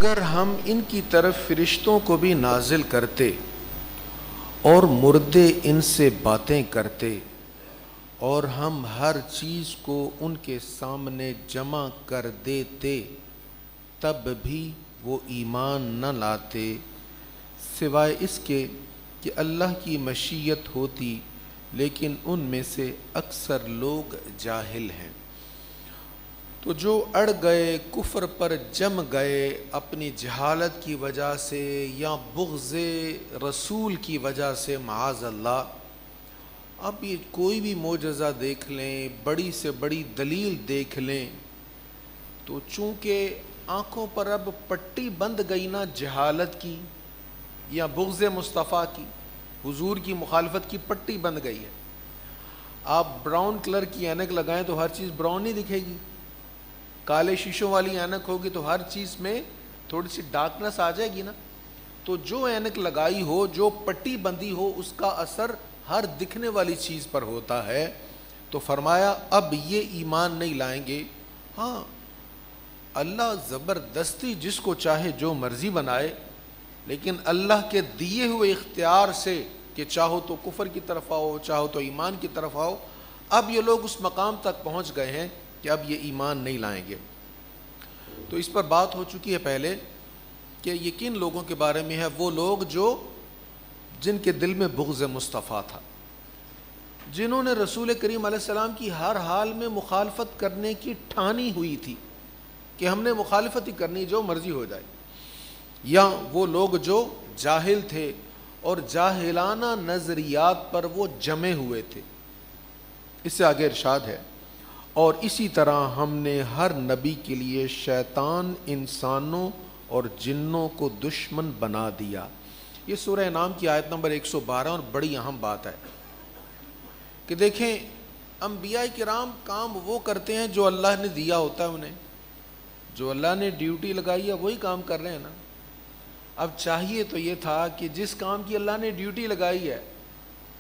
اگر ہم ان کی طرف فرشتوں کو بھی نازل کرتے اور مردے ان سے باتیں کرتے اور ہم ہر چیز کو ان کے سامنے جمع کر دیتے تب بھی وہ ایمان نہ لاتے، سوائے اس کے کہ اللہ کی مشیت ہوتی، لیکن ان میں سے اکثر لوگ جاہل ہیں۔ تو جو اڑ گئے، کفر پر جم گئے اپنی جہالت کی وجہ سے یا بغض رسول کی وجہ سے، معاذ اللہ، اب یہ کوئی بھی معجزہ دیکھ لیں، بڑی سے بڑی دلیل دیکھ لیں، تو چونکہ آنکھوں پر اب پٹی بند گئی نا جہالت کی یا بغض مصطفیٰ کی، حضور کی مخالفت کی پٹی بند گئی ہے۔ آپ براؤن کلر کی اینک لگائیں تو ہر چیز براؤن نہیں دکھے گی، کالے شیشوں والی اینک ہوگی تو ہر چیز میں تھوڑی سی ڈارکنس آ جائے گی نا۔ تو جو اینک لگائی ہو، جو پٹی بندی ہو، اس کا اثر ہر دکھنے والی چیز پر ہوتا ہے۔ تو فرمایا اب یہ ایمان نہیں لائیں گے۔ ہاں، اللہ زبردستی جس کو چاہے جو مرضی بنائے، لیکن اللہ کے دیے ہوئے اختیار سے کہ چاہو تو کفر کی طرف آؤ، چاہو تو ایمان کی طرف آؤ، اب یہ لوگ اس مقام تک پہنچ گئے ہیں کہ اب یہ ایمان نہیں لائیں گے۔ تو اس پر بات ہو چکی ہے پہلے کہ یہ کن لوگوں کے بارے میں ہے، وہ لوگ جن کے دل میں بغض مصطفیٰ تھا، جنہوں نے رسول کریم علیہ السلام کی ہر حال میں مخالفت کرنے کی ٹھانی ہوئی تھی کہ ہم نے مخالفت ہی کرنی، جو مرضی ہو جائے، یا وہ لوگ جو جاہل تھے اور جاہلانہ نظریات پر وہ جمے ہوئے تھے۔ اس سے آگے ارشاد ہے، اور اسی طرح ہم نے ہر نبی کے لیے شیطان انسانوں اور جنوں کو دشمن بنا دیا۔ یہ سورہ انعام کی آیت نمبر 112 اور بڑی اہم بات ہے کہ دیکھیں، انبیاء کرام کام وہ کرتے ہیں جو اللہ نے دیا ہوتا ہے انہیں، جو اللہ نے ڈیوٹی لگائی ہے وہی کام کر رہے ہیں نا۔ اب چاہیے تو یہ تھا کہ جس کام کی اللہ نے ڈیوٹی لگائی ہے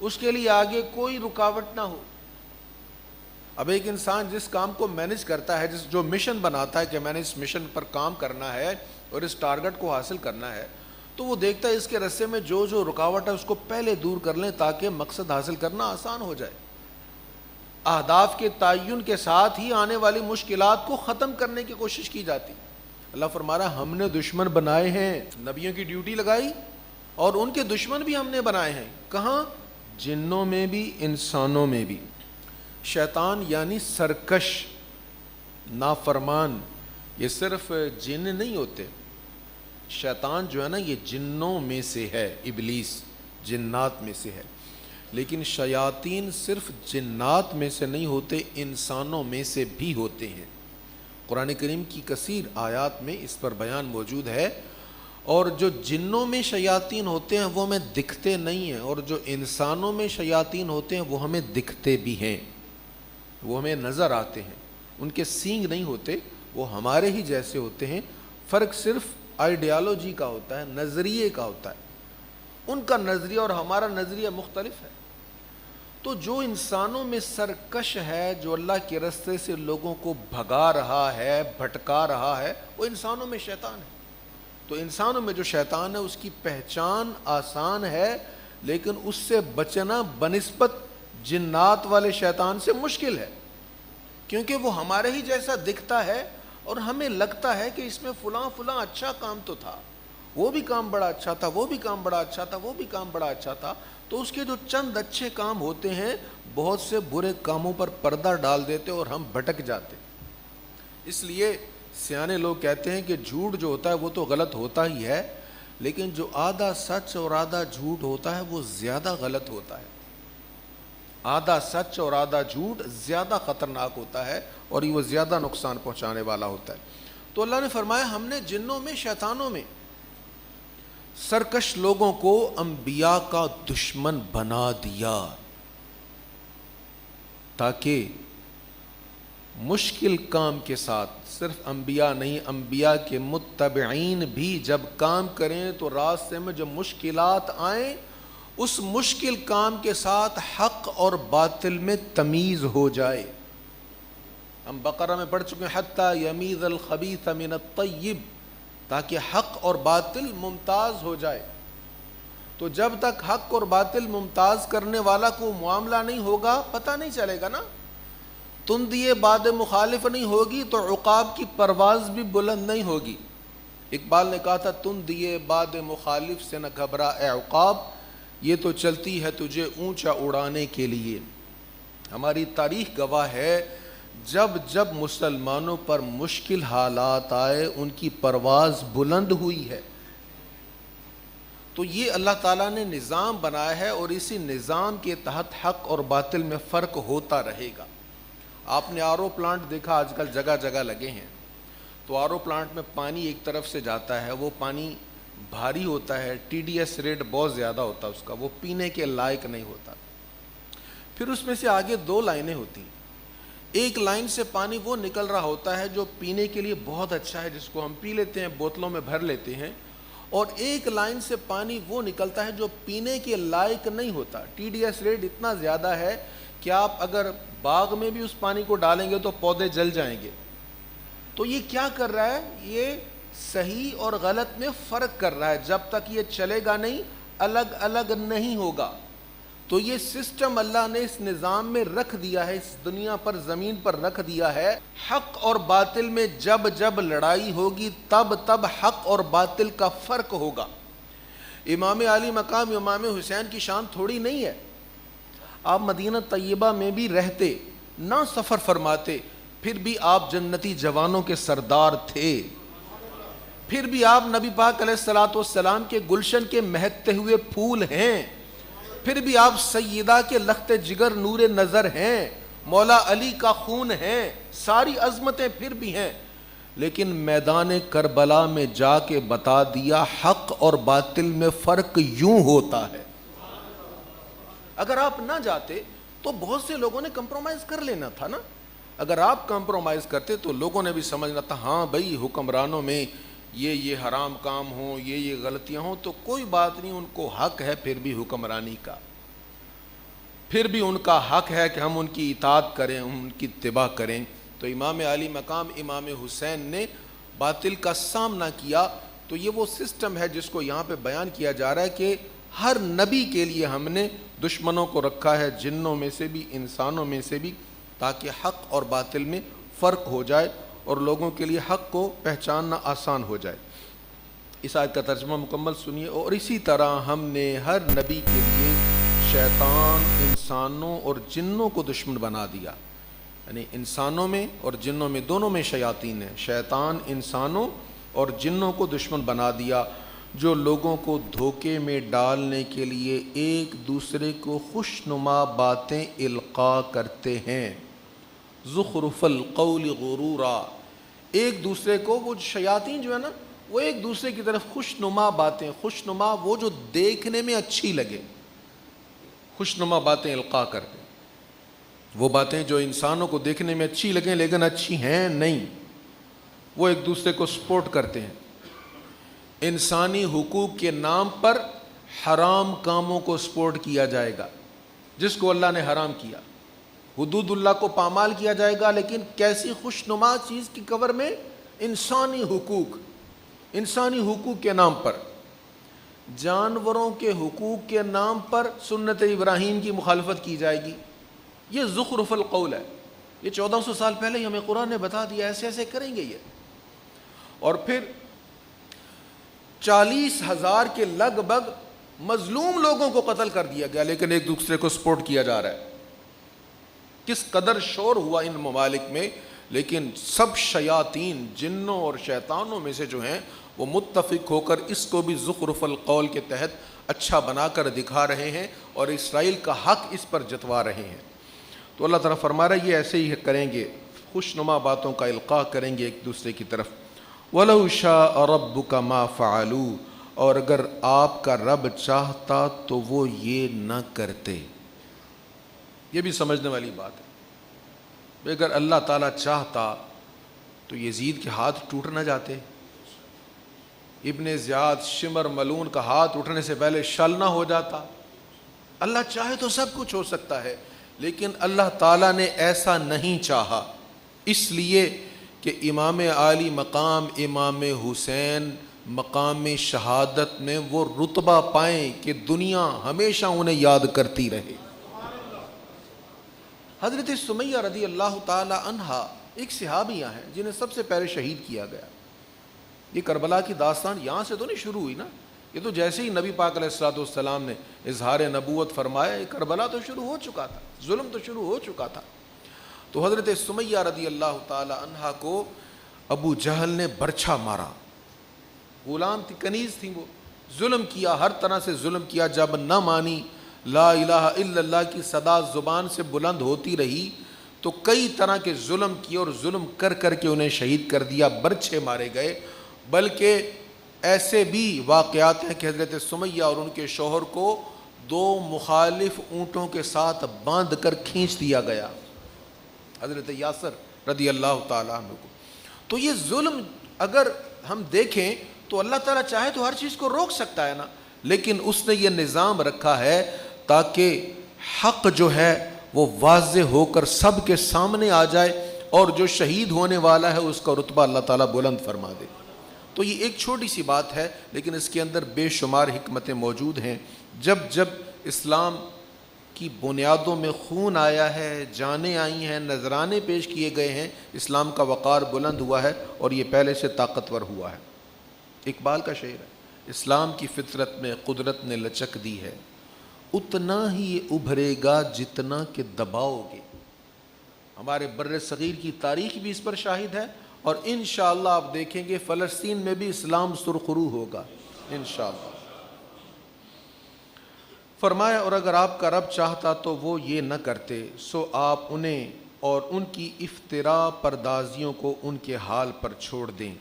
اس کے لیے آگے کوئی رکاوٹ نہ ہو۔ اب ایک انسان جس کام کو مینج کرتا ہے، جو مشن بناتا ہے کہ میں نے اس مشن پر کام کرنا ہے اور اس ٹارگٹ کو حاصل کرنا ہے، تو وہ دیکھتا ہے اس کے رستے میں جو رکاوٹ ہے اس کو پہلے دور کر لیں تاکہ مقصد حاصل کرنا آسان ہو جائے۔ اہداف کے تعین کے ساتھ ہی آنے والی مشکلات کو ختم کرنے کی کوشش کی جاتی۔ اللہ فرما رہا ہم نے دشمن بنائے ہیں، نبیوں کی ڈیوٹی لگائی اور ان کے دشمن بھی ہم نے بنائے ہیں۔ کہاں؟ جنوں میں بھی، انسانوں میں بھی۔ شیطان یعنی سرکش، نافرمان، یہ صرف جن نہیں ہوتے، شیطان جو ہے نا یہ جنوں میں سے ہے، ابلیس جنات میں سے ہے، لیکن شیاطین صرف جنات میں سے نہیں ہوتے، انسانوں میں سے بھی ہوتے ہیں۔ قرآن کریم کی کثیر آیات میں اس پر بیان موجود ہے۔ اور جو جنوں میں شیاطین ہوتے ہیں وہ ہمیں دکھتے نہیں ہیں، اور جو انسانوں میں شیاطین ہوتے ہیں وہ ہمیں دکھتے بھی ہیں، وہ ہمیں نظر آتے ہیں۔ ان کے سینگ نہیں ہوتے، وہ ہمارے ہی جیسے ہوتے ہیں، فرق صرف آئیڈیالوجی کا ہوتا ہے، نظریے کا ہوتا ہے۔ ان کا نظریہ اور ہمارا نظریہ مختلف ہے۔ تو جو انسانوں میں سرکش ہے، جو اللہ کے راستے سے لوگوں کو بھگا رہا ہے، بھٹکا رہا ہے، وہ انسانوں میں شیطان ہے۔ تو انسانوں میں جو شیطان ہے اس کی پہچان آسان ہے، لیکن اس سے بچنا بنسبت جنات والے شیطان سے مشکل ہے، کیونکہ وہ ہمارے ہی جیسا دکھتا ہے اور ہمیں لگتا ہے کہ اس میں فلاں فلاں اچھا کام تو تھا، وہ بھی کام بڑا اچھا تھا، وہ بھی کام بڑا اچھا تھا، وہ بھی کام بڑا اچھا تھا۔ تو اس کے جو چند اچھے کام ہوتے ہیں بہت سے برے کاموں پر پردہ ڈال دیتے اور ہم بھٹک جاتے۔ اس لیے سیانے لوگ کہتے ہیں کہ جھوٹ جو ہوتا ہے وہ تو غلط ہوتا ہی ہے، لیکن جو آدھا سچ اور آدھا جھوٹ ہوتا ہے وہ زیادہ غلط ہوتا ہے۔ آدھا سچ اور آدھا جھوٹ زیادہ خطرناک ہوتا ہے اور یہ وہ زیادہ نقصان پہنچانے والا ہوتا ہے۔ تو اللہ نے فرمایا ہم نے جنوں میں، شیطانوں میں سرکش لوگوں کو انبیاء کا دشمن بنا دیا، تاکہ مشکل کام کے ساتھ، صرف انبیاء نہیں، انبیاء کے متبعین بھی جب کام کریں تو راستے میں جب مشکلات آئیں اس مشکل کام کے ساتھ حق اور باطل میں تمیز ہو جائے۔ ہم بقرہ میں پڑھ چکے ہیں حتی یمیز الخبیث من الطیب، تاکہ حق اور باطل ممتاز ہو جائے. تو جب تک حق اور باطل ممتاز کرنے والا کو معاملہ نہیں ہوگا پتہ نہیں چلے گا نا. تندیے باد مخالف نہیں ہوگی تو عقاب کی پرواز بھی بلند نہیں ہوگی. اقبال نے کہا تھا تندیے باد مخالف سے نہ گھبرا اے عقاب، یہ تو چلتی ہے تجھے اونچا اڑانے کے لیے. ہماری تاریخ گواہ ہے جب جب مسلمانوں پر مشکل حالات آئے ان کی پرواز بلند ہوئی ہے. تو یہ اللہ تعالیٰ نے نظام بنایا ہے اور اسی نظام کے تحت حق اور باطل میں فرق ہوتا رہے گا. آپ نے آر او پلانٹ دیکھا آج کل جگہ جگہ لگے ہیں. تو آر او پلانٹ میں پانی ایک طرف سے جاتا ہے، وہ پانی بھاری ہوتا ہے، ٹی ڈی ایس ریٹ بہت زیادہ ہوتا ہے اس کا، وہ پینے کے لائق نہیں ہوتا. پھر اس میں سے آگے 2 لائنیں ہوتی ہیں. ایک لائن سے پانی وہ نکل رہا ہوتا ہے جو پینے کے لیے بہت اچھا ہے، جس کو ہم پی لیتے ہیں، بوتلوں میں بھر لیتے ہیں. اور ایک لائن سے پانی وہ نکلتا ہے جو پینے کے لائق نہیں ہوتا. ٹی ڈی ایس ریٹ اتنا زیادہ ہے کہ آپ اگر باغ میں بھی اس پانی کو ڈالیں گے تو پودے جل جائیں گے. تو یہ کیا کر رہا ہے؟ یہ صحیح اور غلط میں فرق کر رہا ہے. جب تک یہ چلے گا نہیں، الگ الگ نہیں ہوگا. تو یہ سسٹم اللہ نے اس نظام میں رکھ دیا ہے، اس دنیا پر زمین پر رکھ دیا ہے. حق اور باطل میں جب جب لڑائی ہوگی تب تب حق اور باطل کا فرق ہوگا. امام علی مقام امام حسین کی شان تھوڑی نہیں ہے. آپ مدینہ طیبہ میں بھی رہتے، نہ سفر فرماتے، پھر بھی آپ جنتی جوانوں کے سردار تھے. پھر بھی آپ نبی پاک علیہ الصلوۃ والسلام کے گلشن کے مہکتے ہوئے پھول ہیں. پھر بھی آپ سیدہ کے لخت جگر نور نظر ہیں، مولا علی کا خون ہیں، ساری عظمتیں پھر بھی ہیں. لیکن میدان کربلا میں جا کے بتا دیا حق اور باطل میں فرق یوں ہوتا ہے. اگر آپ نہ جاتے تو بہت سے لوگوں نے کمپرومائز کر لینا تھا نا. اگر آپ کمپرومائز کرتے تو لوگوں نے بھی سمجھنا تھا ہاں بھائی حکمرانوں میں یہ حرام کام ہوں، یہ غلطیاں ہوں تو کوئی بات نہیں، ان کو حق ہے پھر بھی حکمرانی کا، پھر بھی ان کا حق ہے کہ ہم ان کی اطاعت کریں، ان کی اتباع کریں. تو امام علی مقام امام حسین نے باطل کا سامنا کیا. تو یہ وہ سسٹم ہے جس کو یہاں پہ بیان کیا جا رہا ہے کہ ہر نبی کے لیے ہم نے دشمنوں کو رکھا ہے، جنوں میں سے بھی انسانوں میں سے بھی، تاکہ حق اور باطل میں فرق ہو جائے اور لوگوں کے لیے حق کو پہچاننا آسان ہو جائے. اس آیت کا ترجمہ مکمل سنیے. اور اسی طرح ہم نے ہر نبی کے لیے شیطان انسانوں اور جنوں کو دشمن بنا دیا. یعنی انسانوں میں اور جنوں میں دونوں میں شیاطین ہیں. شیطان انسانوں اور جنوں کو دشمن بنا دیا جو لوگوں کو دھوکے میں ڈالنے کے لیے ایک دوسرے کو خوشنما باتیں القاء کرتے ہیں. زخرف القول غرورا، ایک دوسرے کو، وہ شیاطین جو ہے نا وہ ایک دوسرے کی طرف خوشنما باتیں، خوشنما وہ جو دیکھنے میں اچھی لگے، خوشنما باتیں القاء کرتے. وہ باتیں جو انسانوں کو دیکھنے میں اچھی لگیں لیکن اچھی ہیں نہیں، وہ ایک دوسرے کو سپورٹ کرتے ہیں. انسانی حقوق کے نام پر حرام کاموں کو سپورٹ کیا جائے گا جس کو اللہ نے حرام کیا. حدود اللہ کو پامال کیا جائے گا، لیکن کیسی خوشنما چیز کی کور میں؟ انسانی حقوق. انسانی حقوق کے نام پر، جانوروں کے حقوق کے نام پر سنت ابراہیم کی مخالفت کی جائے گی. یہ زخرف القول ہے. یہ 1400 سال پہلے ہی ہمیں قرآن نے بتا دیا ایسے ایسے کریں گے یہ. اور پھر 40,000 کے لگ بھگ مظلوم لوگوں کو قتل کر دیا گیا، لیکن ایک دوسرے کو سپورٹ کیا جا رہا ہے. کس قدر شور ہوا ان ممالک میں، لیکن سب شیاطین جنوں اور شیطانوں میں سے جو ہیں وہ متفق ہو کر اس کو بھی زخرف القول کے تحت اچھا بنا کر دکھا رہے ہیں اور اسرائیل کا حق اس پر جتوا رہے ہیں. تو اللہ تعالیٰ فرما رہا ہے یہ ایسے ہی کریں گے، خوشنما باتوں کا القاء کریں گے ایک دوسرے کی طرف. وَلَوْ شَاءَ رَبُّكَ مَا فَعَلُوا، اور اگر آپ کا رب چاہتا تو وہ یہ نہ کرتے. یہ بھی سمجھنے والی بات ہے. اگر اللہ تعالیٰ چاہتا تو یزید کے ہاتھ ٹوٹ نہ جاتے، ابن زیاد شمر ملون کا ہاتھ اٹھنے سے پہلے شل نہ ہو جاتا. اللہ چاہے تو سب کچھ ہو سکتا ہے، لیکن اللہ تعالیٰ نے ایسا نہیں چاہا، اس لیے کہ امام عالی مقام امام حسین مقام شہادت میں وہ رتبہ پائیں کہ دنیا ہمیشہ انہیں یاد کرتی رہے۔ حضرت سمیہ رضی اللہ تعالی عنہا ایک صحابیہ ہیں جنہیں سب سے پہلے شہید کیا گیا۔ یہ کربلا کی داستان یہاں سے تو نہیں شروع ہوئی نا، یہ تو جیسے ہی نبی پاک علیہ الصلوۃ والسلام نے اظہار نبوت فرمایا، یہ کربلا تو شروع ہو چکا تھا، ظلم تو شروع ہو چکا تھا۔ تو حضرت سمیہ رضی اللہ تعالی عنہا کو ابو جہل نے برچھا مارا، غلام تھی، کنیز تھی، وہ ظلم کیا، ہر طرح سے ظلم کیا۔ جب نہ مانی، لا الہ الا اللہ کی صدا زبان سے بلند ہوتی رہی تو کئی طرح کے ظلم کیے اور ظلم کر کر کے انہیں شہید کر دیا، برچھے مارے گئے۔ بلکہ ایسے بھی واقعات ہیں کہ حضرت سمیہ اور ان کے شوہر کو دو مخالف اونٹوں کے ساتھ باندھ کر کھینچ دیا گیا، حضرت یاسر رضی اللہ تعالیٰ عنہ کو۔ تو یہ ظلم اگر ہم دیکھیں تو اللہ تعالیٰ چاہے تو ہر چیز کو روک سکتا ہے نا، لیکن اس نے یہ نظام رکھا ہے تاکہ حق جو ہے وہ واضح ہو کر سب کے سامنے آ جائے اور جو شہید ہونے والا ہے اس کا رتبہ اللہ تعالیٰ بلند فرما دے۔ تو یہ ایک چھوٹی سی بات ہے لیکن اس کے اندر بے شمار حکمتیں موجود ہیں۔ جب جب اسلام کی بنیادوں میں خون آیا ہے، جانیں آئی ہیں، نذرانے پیش کیے گئے ہیں، اسلام کا وقار بلند ہوا ہے اور یہ پہلے سے طاقتور ہوا ہے۔ اقبال کا شعر ہے، اسلام کی فطرت میں قدرت نے لچک دی ہے، اتنا ہی یہ ابھرے گا جتنا کہ دباؤ گے۔ ہمارے بر صغیر کی تاریخ بھی اس پر شاہد ہے اور انشاءاللہ آپ دیکھیں گے فلسطین میں بھی اسلام سرخرو ہوگا انشاءاللہ۔ فرمایا اور اگر آپ کا رب چاہتا تو وہ یہ نہ کرتے، سو آپ انہیں اور ان کی افتراء پردازیوں کو ان کے حال پر چھوڑ دیں،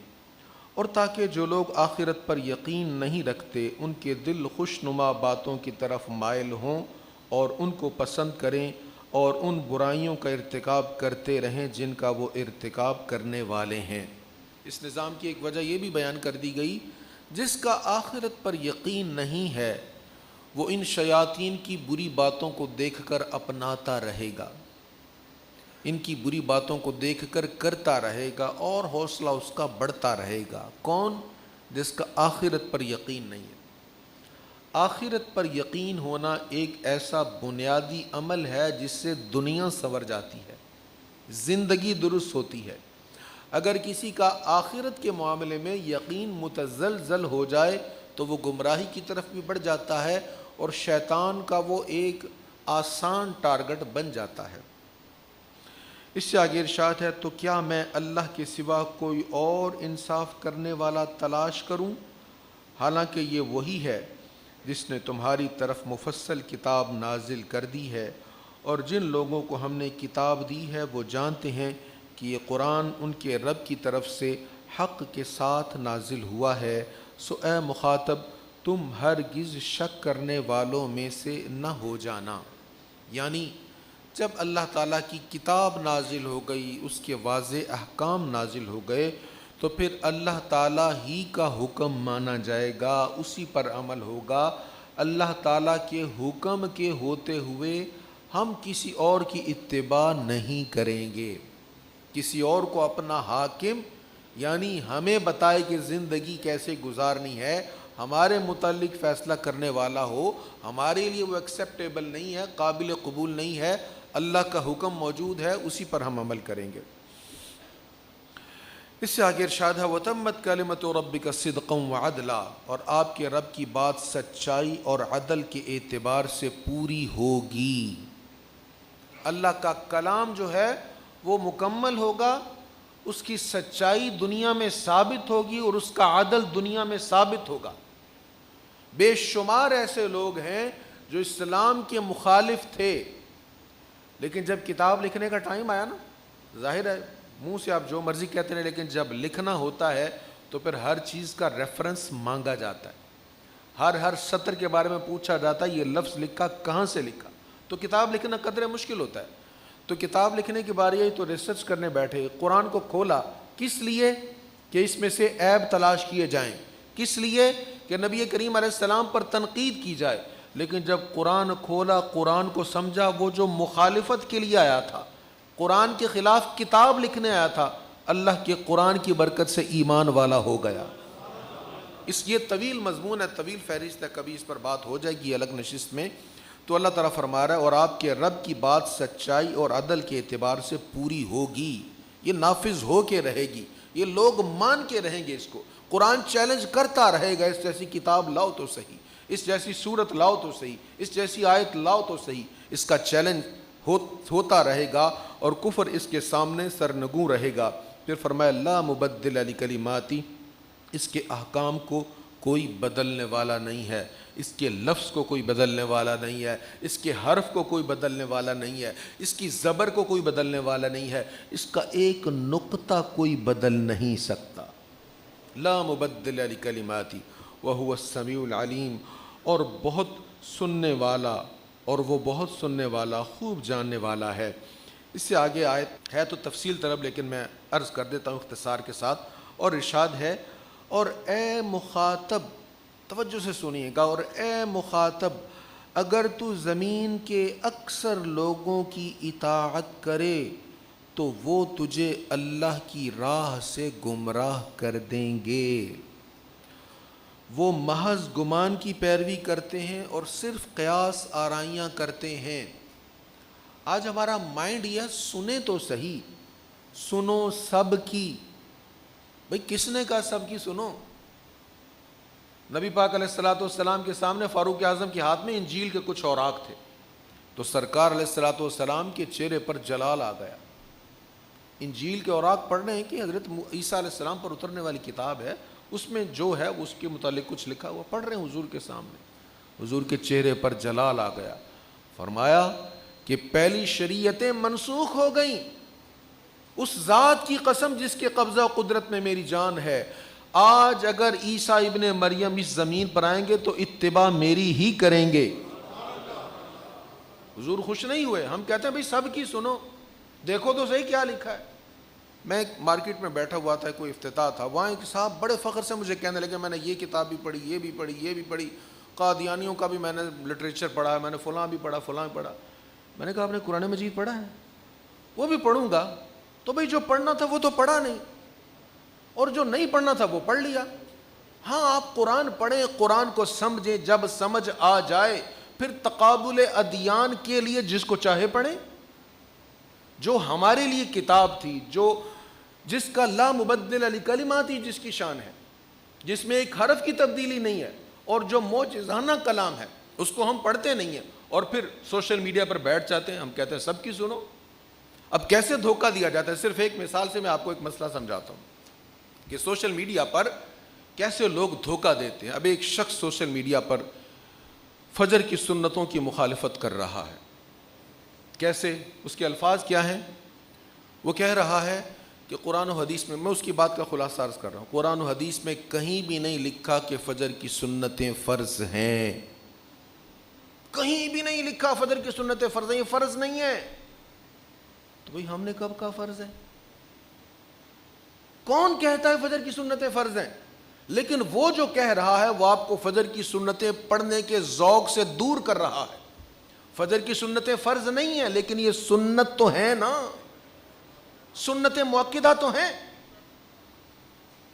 اور تاکہ جو لوگ آخرت پر یقین نہیں رکھتے ان کے دل خوشنما باتوں کی طرف مائل ہوں اور ان کو پسند کریں اور ان برائیوں کا ارتکاب کرتے رہیں جن کا وہ ارتکاب کرنے والے ہیں۔ اس نظام کی ایک وجہ یہ بھی بیان کر دی گئی، جس کا آخرت پر یقین نہیں ہے وہ ان شیاطین کی بری باتوں کو دیکھ کر اپناتا رہے گا، ان کی بری باتوں کو دیکھ کر کرتا رہے گا اور حوصلہ اس کا بڑھتا رہے گا۔ کون؟ جس کا آخرت پر یقین نہیں ہے۔ آخرت پر یقین ہونا ایک ایسا بنیادی عمل ہے جس سے دنیا سنور جاتی ہے، زندگی درست ہوتی ہے۔ اگر کسی کا آخرت کے معاملے میں یقین متزلزل ہو جائے تو وہ گمراہی کی طرف بھی بڑھ جاتا ہے اور شیطان کا وہ ایک آسان ٹارگٹ بن جاتا ہے۔ اس سے آگے ارشاد ہے، تو کیا میں اللہ کے سوا کوئی اور انصاف کرنے والا تلاش کروں، حالانکہ یہ وہی ہے جس نے تمہاری طرف مفصل کتاب نازل کر دی ہے، اور جن لوگوں کو ہم نے کتاب دی ہے وہ جانتے ہیں کہ یہ قرآن ان کے رب کی طرف سے حق کے ساتھ نازل ہوا ہے، سو اے مخاطب تم ہرگز شک کرنے والوں میں سے نہ ہو جانا۔ یعنی جب اللہ تعالیٰ کی کتاب نازل ہو گئی، اس کے واضح احکام نازل ہو گئے، تو پھر اللہ تعالیٰ ہی کا حکم مانا جائے گا، اسی پر عمل ہوگا۔ اللہ تعالیٰ کے حکم کے ہوتے ہوئے ہم کسی اور کی اتباع نہیں کریں گے، کسی اور کو اپنا حاکم یعنی ہمیں بتائے کہ زندگی کیسے گزارنی ہے، ہمارے متعلق فیصلہ کرنے والا ہو، ہمارے لیے وہ ایکسیپٹیبل نہیں ہے، قابل قبول نہیں ہے۔ اللہ کا حکم موجود ہے، اسی پر ہم عمل کریں گے۔ اس سے آگے ارشاد ہے، وَتَمَّتْ كَلِمَةُ رَبِّكَ صِدْقًا وَعَدْلًا، اور آپ کے رب کی بات سچائی اور عدل کے اعتبار سے پوری ہوگی۔ اللہ کا کلام جو ہے وہ مکمل ہوگا، اس کی سچائی دنیا میں ثابت ہوگی اور اس کا عدل دنیا میں ثابت ہوگا۔ بے شمار ایسے لوگ ہیں جو اسلام کے مخالف تھے، لیکن جب کتاب لکھنے کا ٹائم آیا نا، ظاہر ہے منہ سے آپ جو مرضی کہتے ہیں، لیکن جب لکھنا ہوتا ہے تو پھر ہر چیز کا ریفرنس مانگا جاتا ہے، ہر سطر کے بارے میں پوچھا جاتا ہے یہ لفظ لکھا کہاں سے لکھا۔ تو کتاب لکھنا قدرے مشکل ہوتا ہے، تو کتاب لکھنے کے بارے ہی تو ریسرچ کرنے بیٹھے، قرآن کو کھولا، کس لیے کہ اس میں سے عیب تلاش کیے جائیں، کس لیے کہ نبی کریم علیہ السلام پر تنقید کی جائے۔ لیکن جب قرآن کھولا، قرآن کو سمجھا، وہ جو مخالفت کے لیے آیا تھا، قرآن کے خلاف کتاب لکھنے آیا تھا، اللہ کے قرآن کی برکت سے ایمان والا ہو گیا۔ یہ طویل مضمون ہے، طویل فہرست ہے، کبھی اس پر بات ہو جائے گی الگ نشست میں۔ تو اللہ تعالیٰ فرما رہا ہے اور آپ کے رب کی بات سچائی اور عدل کے اعتبار سے پوری ہوگی، یہ نافذ ہو کے رہے گی، یہ لوگ مان کے رہیں گے اس کو۔ قرآن چیلنج کرتا رہے گا، اس جیسی کتاب لاؤ تو صحیح، اس جیسی صورت لاؤ تو صحیح، اس جیسی آیت لاؤ تو صحیح، اس کا چیلنج ہوتا رہے گا اور کفر اس کے سامنے سرنگوں رہے گا۔ پھر فرمایا لا مبدل لکلماتی، اس کے احکام کو کوئی بدلنے والا نہیں ہے، اس کے لفظ کو کوئی بدلنے والا نہیں ہے، اس کے حرف کو کوئی بدلنے والا نہیں ہے، اس کی زبر کو کوئی بدلنے والا نہیں ہے، اس کا ایک نقطہ کوئی بدل نہیں سکتا۔ لا مبدل لکلماتی وہو السمیع العلیم، اور بہت سننے والا، اور وہ بہت سننے والا، خوب جاننے والا ہے۔ اس سے آگے آیت ہے تو تفصیل طلب، لیکن میں عرض کر دیتا ہوں اختصار کے ساتھ، اور ارشاد ہے اور اے مخاطب، توجہ سے سنیے گا، اور اے مخاطب اگر تو زمین کے اکثر لوگوں کی اطاعت کرے تو وہ تجھے اللہ کی راہ سے گمراہ کر دیں گے۔ وہ محض گمان کی پیروی کرتے ہیں اور صرف قیاس آرائیاں کرتے ہیں۔ آج ہمارا مائنڈ یہ سنے تو صحیح، سنو سب کی۔ بھئی کس نے کہا سب کی سنو؟ نبی پاک علیہ السلام کے سامنے فاروق اعظم کے ہاتھ میں انجیل کے کچھ اوراق تھے، تو سرکار علیہ السلام کے چہرے پر جلال آ گیا۔ انجیل کے اوراق پڑھ رہے ہیں کہ حضرت عیسیٰ علیہ السلام پر اترنے والی کتاب ہے، اس میں جو ہے اس کے متعلق کچھ لکھا ہوا پڑھ رہے ہیں حضور کے سامنے۔ حضور کے چہرے پر جلال آ گیا، فرمایا کہ پہلی شریعتیں منسوخ ہو گئیں، اس ذات کی قسم جس کے قبضہ و قدرت میں میری جان ہے، آج اگر عیسیٰ ابن مریم اس زمین پر آئیں گے تو اتباع میری ہی کریں گے۔ حضور خوش نہیں ہوئے، ہم کہتے ہیں بھئی سب کی سنو، دیکھو تو صحیح کیا لکھا ہے۔ میں ایک مارکیٹ میں بیٹھا ہوا تھا، کوئی افتتاح تھا، وہاں ایک صاحب بڑے فخر سے مجھے کہنے لگے میں نے یہ کتاب بھی پڑھی، یہ بھی پڑھی، یہ بھی پڑھی، قادیانیوں کا بھی میں نے لٹریچر پڑھا ہے، میں نے فلاں بھی پڑھا، فلاں بھی پڑھا۔ میں نے کہا آپ نے قرآن مجید پڑھا ہے؟ وہ بھی پڑھوں گا۔ تو بھئی جو پڑھنا تھا وہ تو پڑھا نہیں، اور جو نہیں پڑھنا تھا وہ پڑھ لیا۔ ہاں آپ قرآن پڑھیں، قرآن کو سمجھیں، جب سمجھ آ جائے پھر تقابل ادیان کے لیے جس کو چاہے پڑھیں۔ جو ہمارے لیے کتاب تھی، جس کا لا مبدل لکلماتی جس کی شان ہے، جس میں ایک حرف کی تبدیلی نہیں ہے، اور جو معجزانہ کلام ہے، اس کو ہم پڑھتے نہیں ہیں، اور پھر سوشل میڈیا پر بیٹھ جاتے ہیں، ہم کہتے ہیں سب کی سنو۔ اب کیسے دھوکہ دیا جاتا ہے، صرف ایک مثال سے میں آپ کو ایک مسئلہ سمجھاتا ہوں کہ سوشل میڈیا پر کیسے لوگ دھوکہ دیتے ہیں۔ اب ایک شخص سوشل میڈیا پر فجر کی سنتوں کی مخالفت کر رہا ہے، کیسے؟ اس کے الفاظ کیا ہیں؟ وہ کہہ رہا ہے کہ قرآن و حدیث میں اس کی بات کا خلاصہ عرض کر رہا ہوں، قرآن و حدیث میں کہیں بھی نہیں لکھا کہ فجر کی سنتیں فرض ہیں، کہیں بھی نہیں لکھا فجر کی سنتیں فرض ہیں، یہ فرض نہیں ہے۔ تو بھئی ہم نے کب کہا فرض ہے؟ کون کہتا ہے فجر کی سنتیں فرض ہیں؟ لیکن وہ جو کہہ رہا ہے وہ آپ کو فجر کی سنتیں پڑھنے کے ذوق سے دور کر رہا ہے۔ فجر کی سنتیں فرض نہیں ہیں، لیکن یہ سنت تو ہیں نا، سنت مؤکدہ تو ہیں۔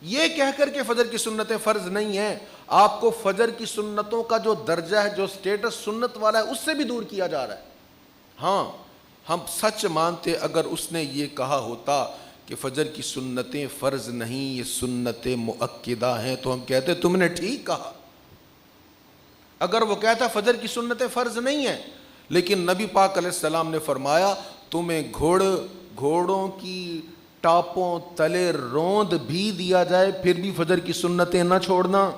یہ کہہ کر کے فجر کی سنتیں فرض نہیں ہیں، آپ کو فجر کی سنتوں کا جو درجہ ہے، جو سٹیٹس سنت والا ہے، اس سے بھی دور کیا جا رہا ہے۔ ہاں ہم سچ مانتے اگر اس نے یہ کہا ہوتا کہ فجر کی سنتیں فرض نہیں، یہ سنتیں مؤکدہ ہیں، تو ہم کہتے تم نے ٹھیک کہا۔ اگر وہ کہتا فجر کی سنتیں فرض نہیں ہیں، لیکن نبی پاک علیہ السلام نے فرمایا تمہیں گھوڑوں کی ٹاپوں تلے روند بھی دیا جائے پھر بھی فجر کی سنتیں نہ چھوڑنا،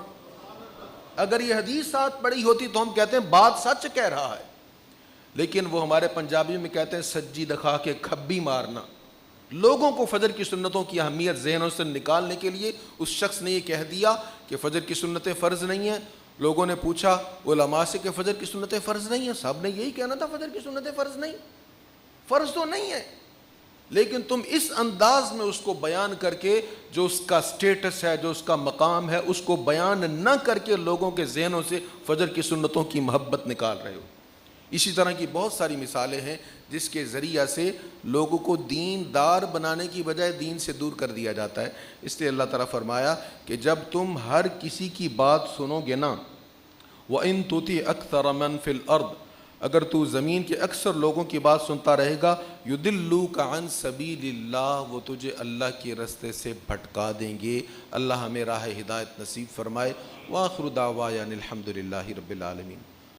اگر یہ حدیث ساتھ پڑھی ہوتی تو ہم کہتے ہیں بات سچ کہہ رہا ہے۔ لیکن وہ ہمارے پنجابی میں کہتے ہیں سجی دکھا کے کھبی مارنا۔ لوگوں کو فجر کی سنتوں کی اہمیت ذہنوں سے نکالنے کے لیے اس شخص نے یہ کہہ دیا کہ فجر کی سنتیں فرض نہیں ہیں۔ لوگوں نے پوچھا علماء سے کہ فجر کی سنتیں فرض نہیں ہیں، صاحب نے یہی کہنا تھا فجر کی سنتیں فرض نہیں، فرض تو نہیں ہے، لیکن تم اس انداز میں اس کو بیان کر کے جو اس کا سٹیٹس ہے، جو اس کا مقام ہے، اس کو بیان نہ کر کے لوگوں کے ذہنوں سے فجر کی سنتوں کی محبت نکال رہے ہو۔ اسی طرح کی بہت ساری مثالیں ہیں جس کے ذریعہ سے لوگوں کو دین دار بنانے کی بجائے دین سے دور کر دیا جاتا ہے۔ اس لیے اللہ تعالیٰ فرمایا کہ جب تم ہر کسی کی بات سنو گے نا، وَإِن تُطِعْ أَكْثَرَ مَنْ فِي الْأَرْضِ، اگر تو زمین کے اکثر لوگوں کی بات سنتا رہے گا، يُضِلُّوكَ عَنْ سَبِيلِ اللَّهِ، وہ تجھے اللہ کے رستے سے بھٹکا دیں گے۔ اللہ ہمیں راہ ہدایت نصیب فرمائے۔ وآخر دعوانا الحمد للہ رب العالمین۔